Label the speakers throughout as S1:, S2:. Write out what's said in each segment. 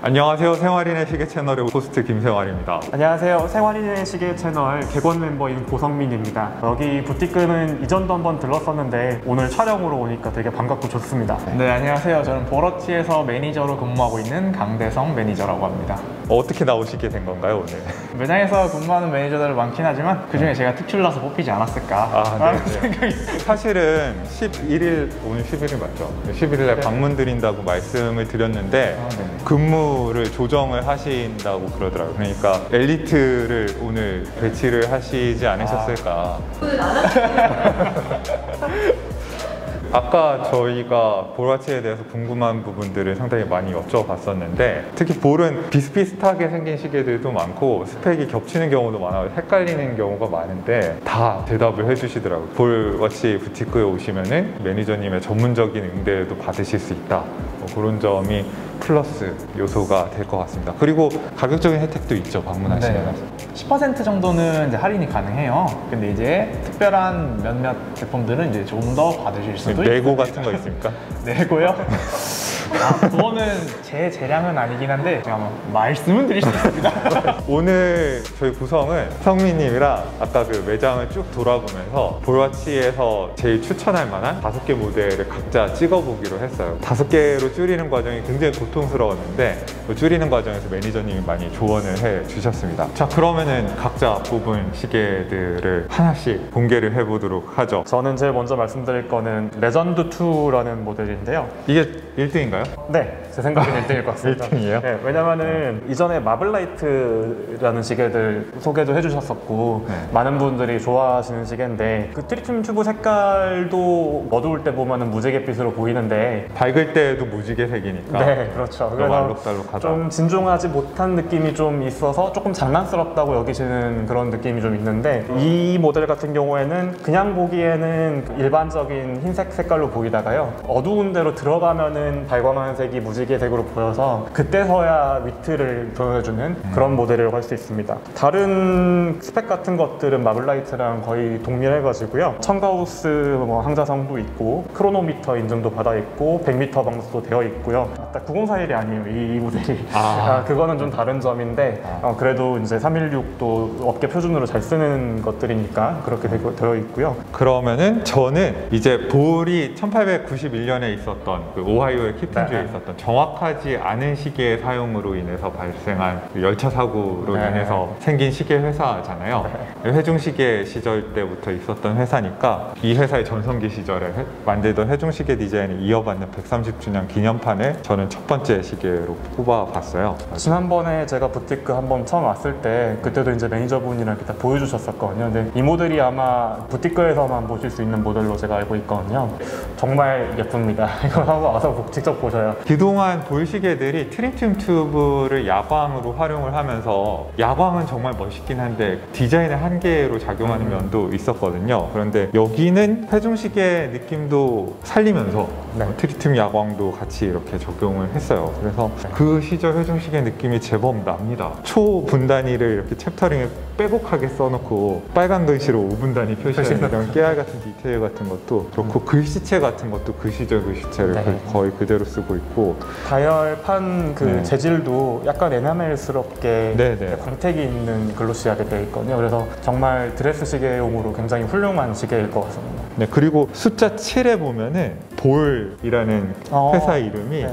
S1: 안녕하세요. 생활인의 시계 채널의 호스트 김생활입니다.
S2: 안녕하세요. 생활인의 시계 채널 객원 멤버인 고성민입니다. 여기 부티크는 이전도 한번 들렀었는데 오늘 촬영으로 오니까 되게 반갑고 좋습니다.
S3: 네, 안녕하세요. 저는 보러치에서 매니저로 근무하고 있는 강대성 매니저라고 합니다.
S1: 어떻게 나오시게 된 건가요, 오늘?
S3: 매장에서 근무하는 매니저들 많긴 하지만 그중에 제가 특출나서 뽑히지 않았을까 라는 생각이
S1: 사실은 11일, 오늘 11일 맞죠? 11일에 방문 드린다고 말씀을 드렸는데 근무를 조정을 하신다고 그러더라고요. 그러니까 엘리트를 오늘 배치를 하시지 않으셨을까. 아까 저희가 보라치에 대해서 궁금한 부분들을 상당히 많이 여쭤봤었는데 특히 볼은 비슷비슷하게 생긴 시계들도 많고 스펙이 겹치는 경우도 많아요. 헷갈리는 경우가 많은데 다 대답을 해주시더라고요. 볼워치 부티크에 오시면은 매니저님의 전문적인 응대도 받으실 수 있다. 그런 점이 플러스 요소가 될 것 같습니다. 그리고 가격적인 혜택도 있죠, 방문하시면.
S3: 10% 정도는 이제 할인이 가능해요. 근데 이제 특별한 몇몇 제품들은 이제 좀 더 받으실 수도 있고.
S1: 내고 같은 거 있습니까?
S3: 내고요? 그거는 제 재량은 아니긴 한데 제가 한번 말씀은 드릴 수 있습니다.
S1: 오늘 저희 구성은 성민님이랑 아까 그 매장을 쭉 돌아보면서 볼워치에서 제일 추천할 만한 5개 모델을 각자 찍어보기로 했어요. 5개로 줄이는 과정이 굉장히 고통스러웠는데 줄이는 과정에서 매니저님이 많이 조언을 해 주셨습니다. 자, 그러면은 각자 뽑은 시계들을 하나씩 공개를 해보도록 하죠.
S2: 저는 제일 먼저 말씀드릴 거는 레전드2라는 모델인데요.
S1: 이게 1등인가요?
S2: 네, 제 생각엔 1등일 것 같습니다.
S1: 1등이에요?
S2: 네, 왜냐면은 이전에 마블라이트라는 시계들 소개도 해주셨었고 많은 분들이 좋아하시는 시계인데 그 트리튬 튜브 색깔도 어두울 때 보면은 무지갯빛으로 보이는데
S1: 밝을 때도 무지개색이니까.
S2: 네, 그렇죠. 그래서
S1: 알록달록하다.
S2: 좀 진중하지 못한 느낌이 좀 있어서 조금 장난스럽다고 여기시는 그런 느낌이 좀 있는데 이 모델 같은 경우에는 그냥 보기에는 일반적인 흰색 색깔로 보이다가요 어두운 데로 들어가면은 발광한 색이 무지개색으로 보여서 그때서야 위트를 표현해주는 그런 모델이라고 할 수 있습니다. 다른 스펙 같은 것들은 마블라이트랑 거의 동일해가지고요. 첨가우스 항자성도 있고 크로노미터 인증도 받아 있고 100m 방수도 되어 있고요. 9041이 아니에요, 이 모델이. 그거는 좀 다른 점인데 그래도 이제 316도 업계 표준으로 잘 쓰는 것들이니까 그렇게 되어 있고요.
S1: 그러면은 저는 이제 볼이 1891년에 있었던 그 오하이오의 킵튼주에 있었던 정확하지 않은 시계 사용으로 인해서 발생한 그 열차 사고로 인해서 생긴 시계 회사잖아요. 회중시계 시절 때부터 있었던 회사니까 이 회사의 전성기 시절에 만들던 회중시계 디자인을 이어받는 130주년 기념판을 저는 첫 번째 시계로 꼽아봤어요.
S2: 지난번에 제가 부티크 한번 처음 왔을 때 그때도 이제 매니저분이랑 이렇게 다 보여주셨었거든요. 근데 이 모델이 아마 부티크에서만 보실 수 있는 모델로 제가 알고 있거든요. 정말 예쁩니다. 이거 한번 와서 직접 보셔요.
S1: 그동안 볼 시계들이 트리튬 튜브를 야광으로 활용을 하면서 야광은 정말 멋있긴 한데 디자인의 한계로 작용하는 면도 있었거든요. 그런데 여기는 회중시계 느낌도 살리면서 트리튬 야광도 같이 이렇게 적용을 했어요. 그래서 그 시절 회중시계 느낌이 제법 납니다. 초분단위를 이렇게 챕터링을 빼곡하게 써놓고 빨간 글씨로 5분 단위 표시하는 이런 깨알 같은 디테일 같은 것도 그렇고 글씨체 같은 것도 그 시절 글씨체를 거의 그대로 쓰고 있고
S2: 다이얼판 그 재질도 약간 에나멜스럽게 광택이 있는 글로시하게 되어 있거든요. 그래서 정말 드레스 시계용으로 굉장히 훌륭한 시계일 것 같습니다.
S1: 네, 그리고 숫자 7에 보면은 볼이라는 회사 이름이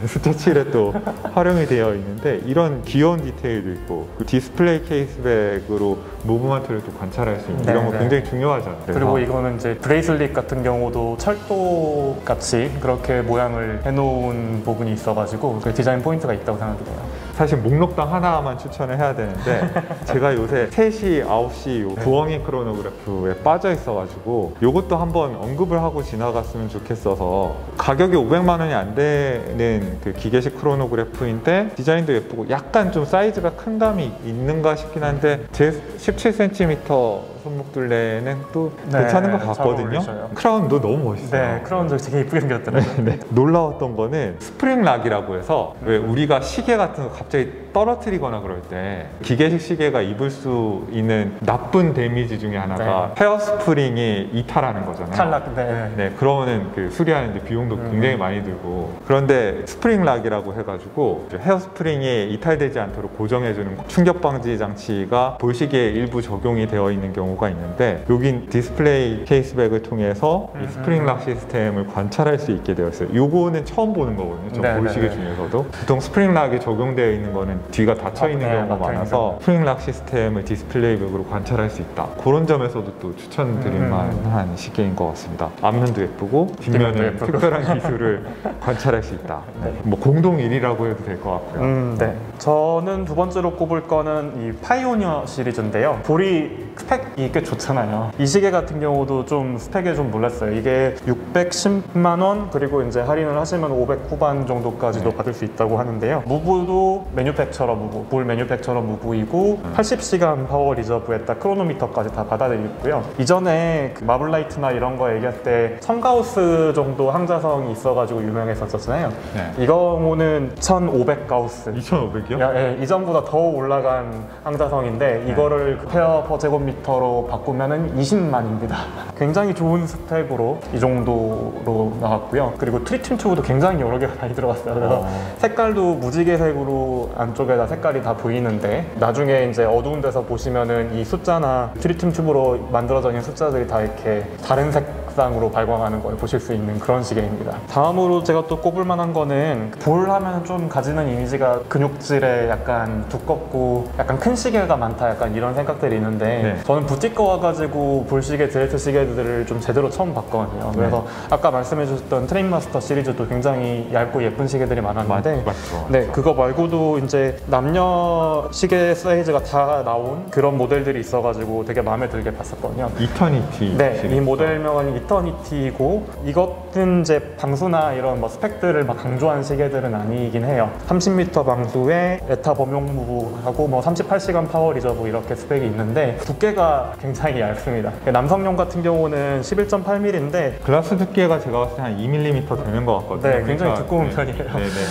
S1: 숫자 7에 또 활용이 되어 있는데 이런 귀여운 디테일도 있고 그 디스플레이 케이스백으로 무브먼트를 또 관찰할 수 있는 이런 거 굉장히 중요하잖아요.
S2: 그리고 이거는 이제 브레이슬릿 같은 경우도 철도 같이 그렇게 모양을 해놓은 부분이 있어가지고 그 디자인 포인트가 있다고 생각이 돼요.
S1: 사실 목록당 하나만 추천을 해야 되는데 제가 요새 3시, 9시 부엉이 크로노그래프에 빠져 있어가지고 이것도 한번 언급을 하고 지나갔으면 좋겠어서 가격이 500만 원이 안 되는 그 기계식 크로노그래프인데 디자인도 예쁘고 약간 좀 사이즈가 큰 감이 있는가 싶긴 한데 제 17cm 손목둘레는 또 괜찮은 것 같거든요. 크라운도 너무 멋있어요.
S2: 네, 크라운도 되게 예쁘게 생겼더라고요.
S1: 놀라웠던 거는 스프링 락이라고 해서 왜 우리가 시계 같은 거 갑자기 떨어뜨리거나 그럴 때 기계식 시계가 입을 수 있는 나쁜 데미지 중에 하나가 헤어스프링이 이탈하는 거잖아요.
S2: 탈락. 네.
S1: 네, 그러면은 그 수리하는데 비용도 굉장히 많이 들고, 그런데 스프링 락이라고 해가지고 헤어스프링이 이탈되지 않도록 고정해주는 충격 방지 장치가 볼시계에 일부 적용이 되어 있는 경우가 있는데, 여긴 디스플레이 케이스백을 통해서 이 스프링 락 시스템을 관찰할 수 있게 되어 있어요. 요거는 처음 보는 거거든요. 저 볼시계 중에서도. 보통 스프링 락이 적용되어 있는 거는 뒤가 닫혀 있는 경우가 많아서 스프링 락 시스템을 디스플레이백으로 관찰할 수 있다. 그런 점에서도 또 추천드릴 만한 시계인 것 같습니다. 앞면도 예쁘고 뒷면은 특별한 기술을 관찰할 수 있다. 뭐 공동 1위라고 해도 될 것 같고요.
S2: 네. 저는 두 번째로 꼽을 거는 이 파이오니어 시리즈인데요. 볼이 스펙이 꽤 좋잖아요. 이 시계 같은 경우도 좀 스펙에 좀 놀랐어요. 이게 610만 원, 그리고 이제 할인을 하시면 500 후반 정도까지도 받을 수 있다고 하는데요. 무브도 매뉴팩처러 무브, 볼 매뉴팩처러 무브이고 80시간 파워 리저브에 딱 크로노미터까지 다 받아들여 있고요. 이전에 그 마블라이트나 이런 거 얘기할 때 1000가우스 정도 항자성이 있어가지고 유명했었잖아요. 이 경우는 1500가우스.
S1: 2500이요?
S2: 예, 이전보다 더 올라간 항자성인데 이거를 페어 퍼 제곱미터로 바꾸면은 20만입니다. 굉장히 좋은 스펙으로 이 정도로 나왔고요. 그리고 트리팀 튜브도 굉장히 여러 개가 많이 들어갔어요. 그래서 색깔도 무지개색으로 안쪽에다 색깔이 다 보이는데, 나중에 이제 어두운 데서 보시면은 이 숫자나 트리팀 튜브로 만들어져 있는 숫자들이 다 이렇게 다른 색상으로 발광하는 걸 보실 수 있는 그런 시계입니다. 다음으로 제가 또 꼽을 만한 거는, 볼 하면 좀 가지는 이미지가 근육질에 약간 두껍고 약간 큰 시계가 많다, 약간 이런 생각들이 있는데 저는 부티크 와가지고 볼 시계, 드레스 시계들을 좀 제대로 처음 봤거든요. 그래서 아까 말씀해 주셨던 트레인마스터 시리즈도 굉장히 얇고 예쁜 시계들이 많았는데
S1: 맞죠.
S2: 네, 그거 말고도 이제 남녀 시계 사이즈가 다 나온 그런 모델들이 있어가지고 되게 마음에 들게 봤었거든요.
S1: 이터니티.
S2: 네, 이 모델명은 이터니티고, 이것은 이제 방수나 이런 뭐 스펙들을 막 강조한 시계들은 아니긴 해요. 30m 방수에 에타 범용 무브하고 뭐 38시간 파워 리저브 이렇게 스펙이 있는데 두께가 굉장히 얇습니다. 남성용 같은 경우는 11.8mm인데
S1: 글라스 두께가 제가 봤을 때 한 2mm 되는 것 같거든요.
S2: 네, 굉장히
S1: 그러니까,
S2: 두꺼운 편이에요.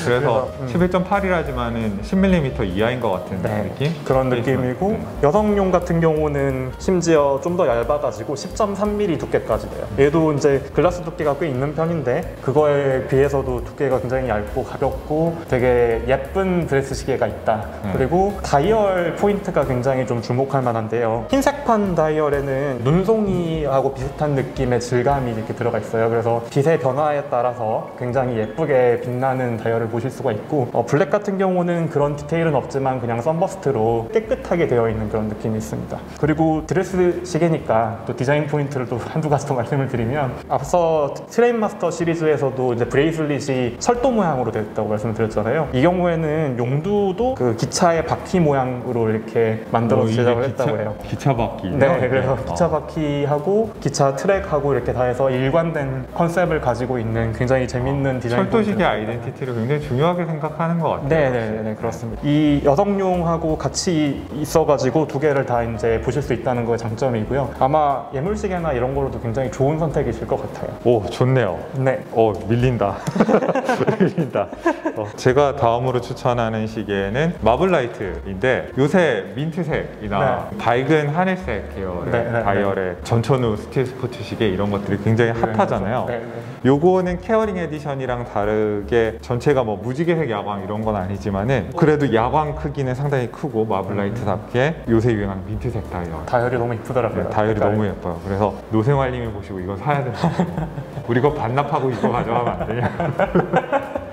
S1: 그래서 11.8이라지만은 10mm 이하인 것 같은 느낌?
S2: 그런 느낌이고, 여성용 같은 경우는 심지어 좀 더 얇아가지고 10.3mm 두께까지 돼요. 얘도 이제 글라스 두께가 꽤 있는 편인데 그거에 비해서도 두께가 굉장히 얇고 가볍고 되게 예쁜 드레스 시계가 있다. 그리고 다이얼 포인트가 굉장히 좀 주목할 만한데요. 흰색판 다이얼에는 눈송이하고 비슷한 느낌의 질감이 이렇게 들어가 있어요. 그래서 빛의 변화에 따라서 굉장히 예쁘게 빛나는 다이얼을 보실 수가 있고, 블랙 같은 경우는 그런 디테일은 없지만 그냥 썬버스트로 깨끗하게 되어 있는 그런 느낌이 있습니다. 그리고 드레스 시계니까 또 디자인 포인트를 또 한두 가지 더 말씀을 드리면, 앞서 트레인마스터 시리즈에서도 이제 브레이슬릿이 철도 모양으로 되어 있다고 말씀드렸잖아요. 이 경우에는 용두도 그 기차의 바퀴 모양으로 이렇게 만들어서 제작을 했다고 해요.
S1: 기차 바퀴.
S2: 네, 그래서 기차 바퀴하고 기차 트랙하고 이렇게 다 해서 일관된 컨셉을 가지고 있는 굉장히 재밌는 디자인.
S1: 철도시계 아이덴티티를 굉장히 중요하게 생각하는 것 같아요.
S2: 네, 그렇습니다. 이 여성용하고 같이 있어가지고 두 개를 다 이제 보실 수 있다는 거의 장점이고요. 아마 예물시계나 이런 거로도 굉장히 좋은 선택이실 것 같아요.
S1: 오, 좋네요.
S2: 네.
S1: 밀린다. 밀린다. 제가 다음으로 추천하는 시계는 마블라이트인데, 요새 민트색이나 밝은 하늘색 계열의 다이얼의 전천후 스틸 스포츠 시계 이런 것들이 굉장히 핫하잖아요. 요거는 케어링 에디션이랑 다르게 전체가 뭐 무지개색 야광 이런 건 아니지만은 그래도 야광 크기는 상당히 크고 마블라이트답게 요새 유행하는 민트색
S2: 다이얼이 너무 이쁘더라고요.
S1: 다이얼이 너무 예뻐요. 그래서 노생활님이 보시고 이거 사야 된다고. 우리 거 반납하고 이거 가져가면 안 되냐.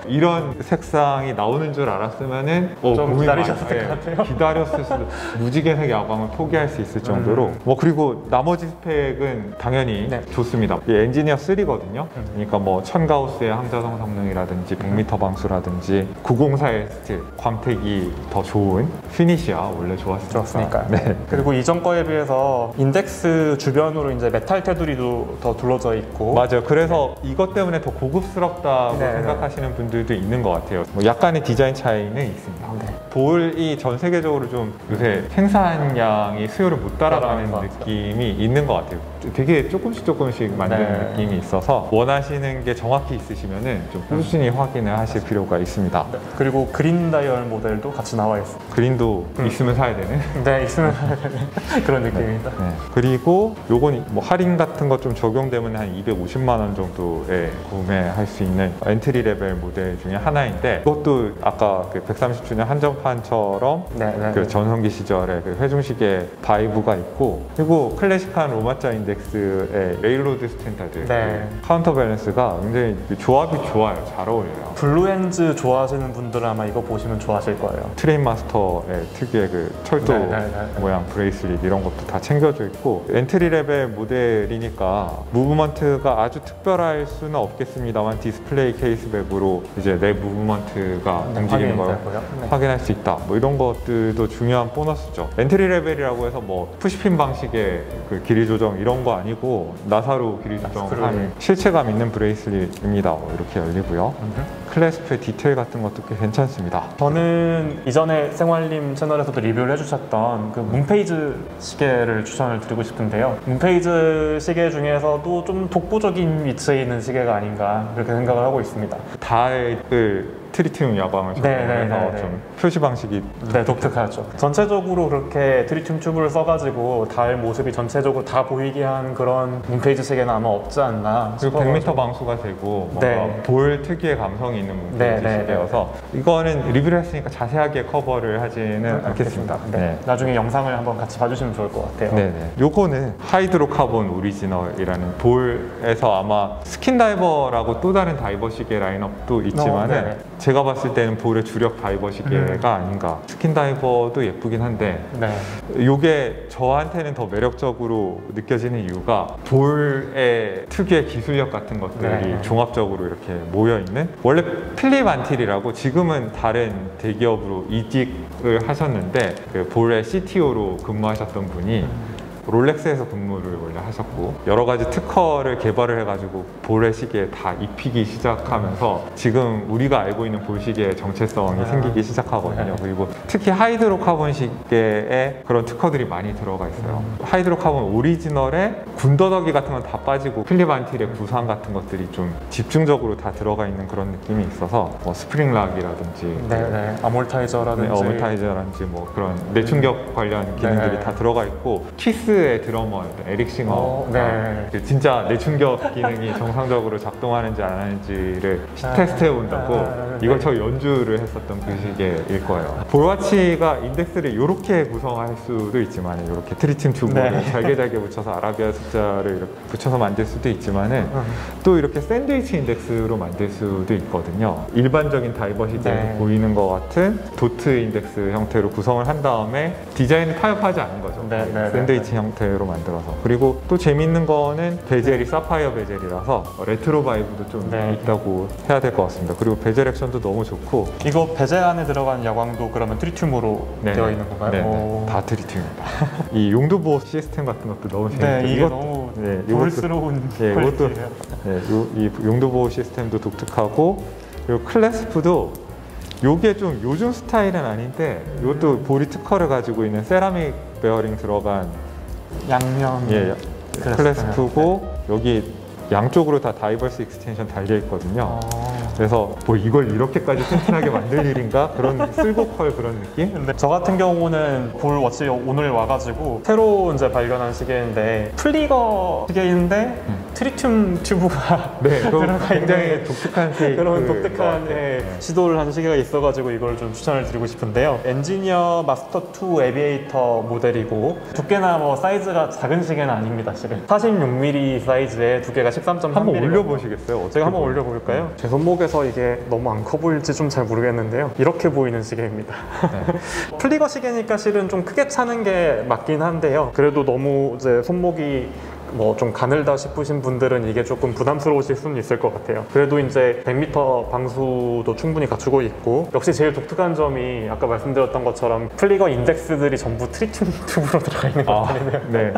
S1: 이런 색상이 나오는 줄 알았으면은
S2: 좀 기다리셨을 것 같아요.
S1: 기다렸을 수도, 무지개색 야광을 포기할 수 있을 정도로. 그리고 나머지 스펙은 당연히 좋습니다. 이 엔지니어 3거든요. 그러니까 뭐 1000가우스의 항자성 성능이라든지 100m 방수라든지 904의 스틸, 광택이 더 좋은 피니시야 원래 좋았으니까.
S2: 그리고 이전 거에 비해서 인덱스 주변으로 이제 메탈 테두리도 더 둘러져 있고.
S1: 맞아요. 그래서 이것 때문에 더 고급스럽다고 생각하시는 분들이 부분들도 있는 것 같아요. 뭐 약간의 디자인 차이는 있습니다.
S2: 네.
S1: 볼이 전 세계적으로 좀 요새 생산량이 수요를 못 따라가는 느낌이 있는 것 같아요. 되게 조금씩 만드는 느낌이 있어서 원하시는 게 정확히 있으시면은 좀 꾸준히 확인을 하실 필요가 있습니다.
S2: 네. 그리고 그린 다이얼 모델도 같이 나와 있어요.
S1: 그린도 있으면 사야 되는?
S2: 네, 있으면 사야 되는 그런 느낌입니다.
S1: 네. 그리고 요건 뭐 할인 같은 거 좀 적용되면 한 250만 원 정도에 구매할 수 있는 엔트리 레벨 모델 중에 하나인데, 이것도 아까 그 130주년 한정판처럼 그 전성기 시절에 그 회중식의 바이브가 있고, 그리고 클래식한 로마자 인덱스의 레일로드 스탠다드 그 카운터 밸런스가 굉장히 조합이 좋아요. 잘 어울려요.
S2: 블루엔즈 좋아하시는 분들은 아마 이거 보시면 좋아하실 거예요.
S1: 트레인 마스터의 특유의 그 철도 모양 브레이슬릿 이런 것도 다 챙겨져 있고, 엔트리 레벨 모델이니까 무브먼트가 아주 특별할 수는 없겠습니다만 디스플레이 케이스백으로 이제 내 무브먼트가 움직이는 걸 확인할 수 있다. 뭐 이런 것들도 중요한 보너스죠. 엔트리 레벨이라고 해서 뭐 푸시핀 방식의 그 길이 조정 이런 거 아니고 나사로 길이 조정한 실체감 있는 브레이슬릿입니다. 뭐 이렇게 열리고요. 클래스프의 디테일 같은 것도 꽤 괜찮습니다.
S2: 저는 이전에 생활님 채널에서도 리뷰를 해주셨던 그 문페이즈 시계를 추천을 드리고 싶은데요. 문페이즈 시계 중에서도 좀 독보적인 위치에 있는 시계가 아닌가 그렇게 생각을 하고 있습니다.
S1: 다을 트리튬 야광을 적용해서 좀 표시 방식이
S2: 독특하죠. 전체적으로 그렇게 트리튬 튜브를 써가지고 달 모습이 전체적으로 다 보이게 한 그런 문페이즈 시계는 아마 없지 않나.
S1: 그리고 100m 방수가 되고 뭔가 볼 특유의 감성이 있는 문페이즈 시계여서 이거는 리뷰를 했으니까 자세하게 커버를 하지는 않겠습니다.
S2: 나중에 영상을 한번 같이 봐주시면 좋을 것 같아요.
S1: 요거는 하이드로카본 오리지널이라는 볼에서 아마 스킨다이버라고 또 다른 다이버 시계 라인업도 있지만은 제가 봤을 때는 볼의 주력 다이버 시계가 아닌가. 스킨다이버도 예쁘긴 한데 이게 저한테는 더 매력적으로 느껴지는 이유가 볼의 특유의 기술력 같은 것들이 종합적으로 이렇게 모여있는, 원래 필립 안틸이라고 지금은 다른 대기업으로 이직을 하셨는데 그 볼의 CTO로 근무하셨던 분이 롤렉스에서 근무를 원래 하셨고 여러 가지 특허를 개발을 해가지고 볼의 시계에 다 입히기 시작하면서 지금 우리가 알고 있는 볼 시계의 정체성이 생기기 시작하거든요. 그리고 특히 하이드로카본 시계에 그런 특허들이 많이 들어가 있어요. 하이드로카본 오리지널에 군더더기 같은 건 다 빠지고 필립 안틸의 구상 같은 것들이 좀 집중적으로 다 들어가 있는 그런 느낌이 있어서 뭐 스프링락이라든지 어몰타이저라든지 뭐 그런 내충격 관련 기능들이 다 들어가 있고, 키스의 드러머 에릭 싱어가 진짜 내충격 기능이 정상적으로 작동하는지 안 하는지를 테스트해 본다고 이걸 저 연주를 했었던 그 시계일 거예요. 볼와치가 인덱스를 이렇게 구성할 수도 있지만, 이렇게 트리튬 튜브를 잘게 붙여서 아라비아 숫자를 이렇게 붙여서 만들 수도 있지만은 또 이렇게 샌드위치 인덱스로 만들 수도 있거든요. 일반적인 다이버 시계에서 보이는 것 같은 도트 인덱스 형태로 구성을 한 다음에 디자인을 타협하지 않은 거죠. 샌드위치 형태로 만들어서. 그리고 또 재밌는 거는 베젤이 사파이어 베젤이라서 레트로 바이브도 좀 있다고 해야 될 것 같습니다. 그리고 베젤 액션도 너무 좋고.
S2: 이거 베젤 안에 들어간 야광도 그러면 트리튬으로 되어 있는 건가요?
S1: 다 트리튬입니다. 이 용도 보호 시스템 같은 것도 너무 재밌죠.
S2: 이게 너무 볼스러운 퀄리티예요.
S1: 이 용도 보호 시스템도 독특하고, 그리고 클래스프도 요게 좀 요즘 스타일은 아닌데 이것도 볼이 특허를 가지고 있는 세라믹 베어링 들어간
S2: 양면
S1: 클래스프고 여기 양쪽으로 다 다이버스 익스텐션 달려 있거든요. 그래서 뭐 이걸 이렇게까지 튼튼하게 만들 일인가? 그런 쓸고컬 그런 느낌?
S2: 근데 저 같은 경우는 볼 워치 오늘 와가지고 새로 이제 발견한 시계인데 플리거 시계인데 트리튬 튜브가 들어가
S1: 굉장히 독특한
S2: 그런 독특한 시도를 한 시계가 있어가지고 이걸 좀 추천을 드리고 싶은데요. 엔지니어 마스터 2 에비에이터 모델이고 두께나 뭐 사이즈가 작은 시계는 아닙니다. 실은 46mm 사이즈에 두께가 13.3mm.
S1: 한번 올려보시겠어요?
S2: 제가 한번 올려볼까요? 제 손목에서 이게 너무 안 커 보일지 좀 잘 모르겠는데요. 이렇게 보이는 시계입니다. 플리거 시계니까 실은 좀 크게 차는 게 맞긴 한데요. 그래도 너무 이제 손목이 뭐 좀 가늘다 싶으신 분들은 이게 조금 부담스러우실 수는 있을 것 같아요. 그래도 이제 100m 방수도 충분히 갖추고 있고, 역시 제일 독특한 점이 아까 말씀드렸던 것처럼 플리거 인덱스들이 전부 트리튬 튜브로 들어가 있는 것 같아요.
S1: 네.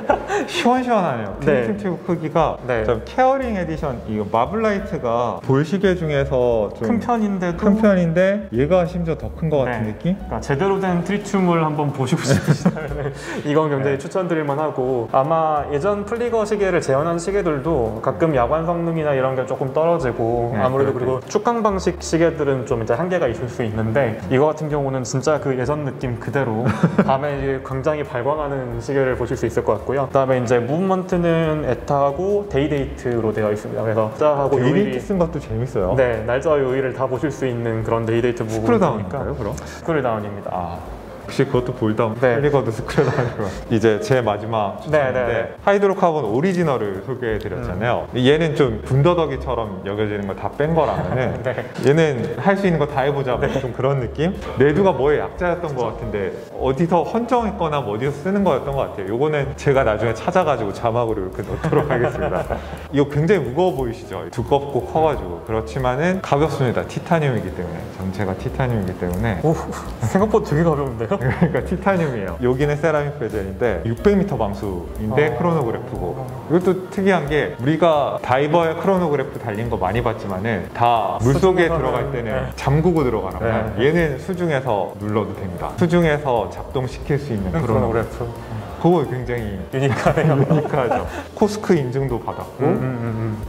S1: 시원시원하네요.
S2: 네.
S1: 트리튬 튜브 크기가
S2: 네.
S1: 좀 케어링 에디션 이거 마블라이트가 볼 시계 중에서 좀
S2: 큰 편인데도
S1: 큰 편인데 얘가 심지어 더 큰 것 같은
S2: 네.
S1: 느낌?
S2: 그러니까 제대로 된 트리튬을 한번 보시고 싶으시다면 이건 굉장히 추천드릴 만하고, 아마 예전 플리거 시계를 재현한 시계들도 가끔 야관 성능이나 이런 게 조금 떨어지고
S1: 네,
S2: 아무래도
S1: 그렇죠.
S2: 그리고 축강 방식 시계들은 좀 이제 한계가 있을 수 있는데, 이거 같은 경우는 진짜 그 예전 느낌 그대로 밤에 이제 굉장히 발광하는 시계를 보실 수 있을 것 같고요. 그다음에 이제 무브먼트는 에타하고 데이데이트로 되어 있습니다. 그래서 날짜하고
S1: 데이데이트
S2: 요일이
S1: 쓴 것도 재밌어요.
S2: 네, 날짜와 요일을 다 보실 수 있는 그런 데이데이트 무브먼트니까.
S1: 스크롤다운인가요, 그럼?
S2: 스크롤다운입니다.
S1: 혹시 그것도 볼다운,
S2: 네.
S1: 플리거도 스크롤다운이고. 이제 제 마지막 추천인데
S2: 네, 네.
S1: 하이드로카본 오리지널을 소개해드렸잖아요. 얘는 좀 분더더기처럼 여겨지는 거 다 뺀 거라면은
S2: 네.
S1: 얘는 할 수 있는 거 다 해보자 뭐 좀 그런 느낌? 내두가 뭐에 약자였던 것 같은데 어디서 헌정했거나 뭐 어디서 쓰는 거였던 것 같아요. 요거는 제가 나중에 찾아가지고 자막으로 이렇게 넣도록 하겠습니다. 이거 굉장히 무거워 보이시죠? 두껍고 커가지고. 그렇지만은 가볍습니다. 티타늄이기 때문에. 전체가 티타늄이기 때문에.
S2: 오, 생각보다 되게 가벼운데요?
S1: 그러니까 티타늄이에요. 여기는 세라믹 베젤인데 600m 방수인데 크로노그래프고, 이것도 특이한 게 우리가 다이버의 크로노그래프 달린 거 많이 봤지만은 다 물속에
S2: 수중에서는,
S1: 들어갈 때는
S2: 네.
S1: 잠그고 들어가라면
S2: 네.
S1: 얘는 수중에서 눌러도 됩니다. 수중에서 작동시킬 수 있는 크로노그래프.
S2: 크로노그래프.
S1: 그거 굉장히
S2: 유니크하네요.
S1: 유니크하죠. 코스크 인증도 받았고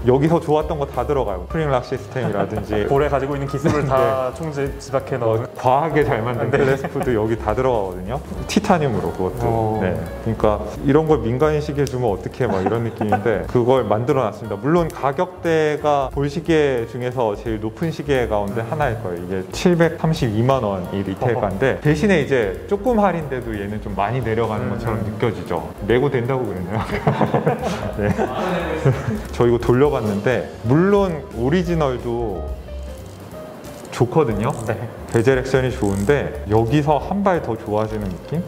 S1: 여기서 좋았던 거 다 들어가요. 프링락 시스템이라든지
S2: 볼에 가지고 있는 기술을 다 집약해 넣은.
S1: 과하게 잘 만든 클래스프도 여기 다 들어가거든요. 티타늄으로 그것도.
S2: 오.
S1: 네. 그러니까 이런 걸 민간인 시계 주면 어떻게 막 이런 느낌인데 그걸 만들어 놨습니다. 물론 가격대가 볼 시계 중에서 제일 높은 시계 가운데 하나일 거예요. 이게 732만 원이 리테일가인데 대신에 이제 조금 할인돼도 얘는 좀 많이 내려가는 것처럼 느껴지죠. 내고 된다고 그랬네요. 네. 저 이거 돌려봤는데 물론 오리지널도 좋거든요.
S2: 네.
S1: 베젤 액션이 좋은데 여기서 한 발 더 좋아지는 느낌?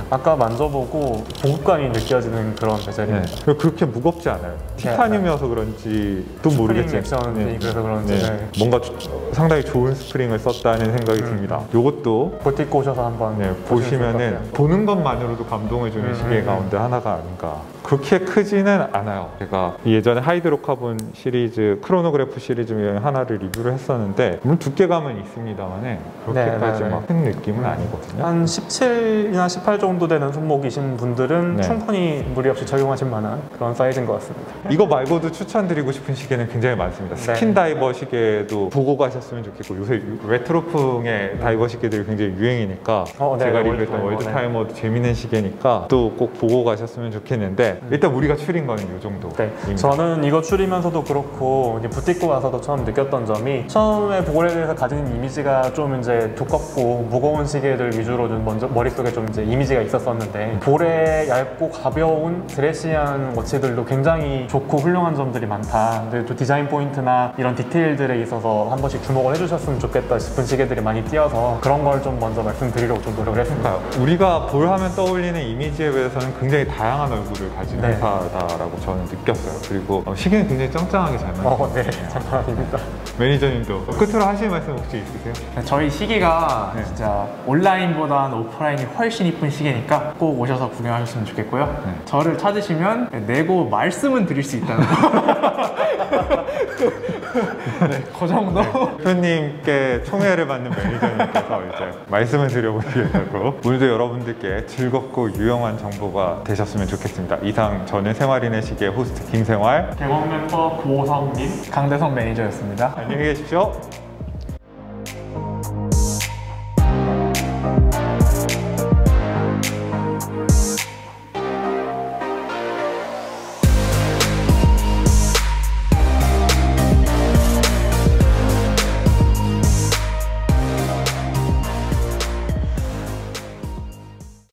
S2: 아까 만져보고 고급감이 느껴지는 그런 베젤입니다.
S1: 그리고 그렇게 무겁지 않아요. 티타늄이어서 그런지 또 모르겠지만
S2: 스프링 액션이 그래서 그런지. 네.
S1: 뭔가 상당히 좋은 스프링을 썼다는 생각이 듭니다. 이것도
S2: 볼틱 오셔서 한번
S1: 보시면은 보는 것만으로도 감동을 주는 시계 가운데 하나가 아닌가. 그렇게 크지는 않아요. 제가 예전에 하이드로카본 시리즈, 크로노그래프 시리즈 중에 하나를 리뷰를 했었는데 물론 두께감은 있습니다만 그렇게까지 막 큰 느낌은 아니거든요.
S2: 한 17이나 18 정도 되는 손목이신 분들은
S1: 네.
S2: 충분히 무리 없이 착용하실 만한 그런 사이즈인 것 같습니다.
S1: 이거 말고도 추천드리고 싶은 시계는 굉장히 많습니다.
S2: 네.
S1: 스킨 다이버 시계도 보고 가셨으면 좋겠고, 요새 레트로풍의 다이버 시계들이 굉장히 유행이니까
S2: 네,
S1: 제가
S2: 네,
S1: 리뷰했던
S2: 월드타이머,
S1: 월드타이머도 재밌는 시계니까 또 꼭 보고 가셨으면 좋겠는데 일단 우리가 추린 거는 이 정도.
S2: 네, 저는 이거 추리면서도 그렇고 이제 부티크 와서도 처음 느꼈던 점이, 처음에 보골에 대해서 가지는 이미지가 좀 이제 두껍고 무거운 시계들 위주로 좀 먼저 머릿속에 좀 이제 이미지가 있었었는데, 볼에 얇고 가벼운 드레시한 워치들도 굉장히 좋고 훌륭한 점들이 많다. 근데 또 디자인 포인트나 이런 디테일들에 있어서 한 번씩 주목을 해주셨으면 좋겠다 싶은 시계들이 많이 띄어서 그런 걸 좀 먼저 말씀드리려고 좀 노력을 했습니다.
S1: 우리가 볼 하면 떠올리는 이미지에 비해서는 굉장히 다양한 얼굴을 가진
S2: 네.
S1: 회사다라고 저는 느꼈어요. 그리고 시계는 굉장히 짱짱하게 잘 만들었어요.
S2: 네, 장난 아닙니다.
S1: 매니저님도 끝으로 하실 말씀 혹시 있으세요?
S3: 저희 시계가
S1: 네.
S3: 진짜 온라인보다는 오프라인이 훨씬 이쁜 시계니까 꼭 오셔서 구경하셨으면 좋겠고요.
S1: 네.
S3: 저를 찾으시면 내고 말씀은 드릴 수 있다는 거. 네, 그 정도.
S1: 대표님께 총애를 받는 매니저님께서 이제 말씀을 드려보시겠다고. 오늘도 여러분들께 즐겁고 유용한 정보가 되셨으면 좋겠습니다. 이상 저는 생활인의 시계 호스트 김생활,
S2: 개원 멤버 고성님,
S3: 강대성 매니저였습니다.
S1: 안녕히 계십시오.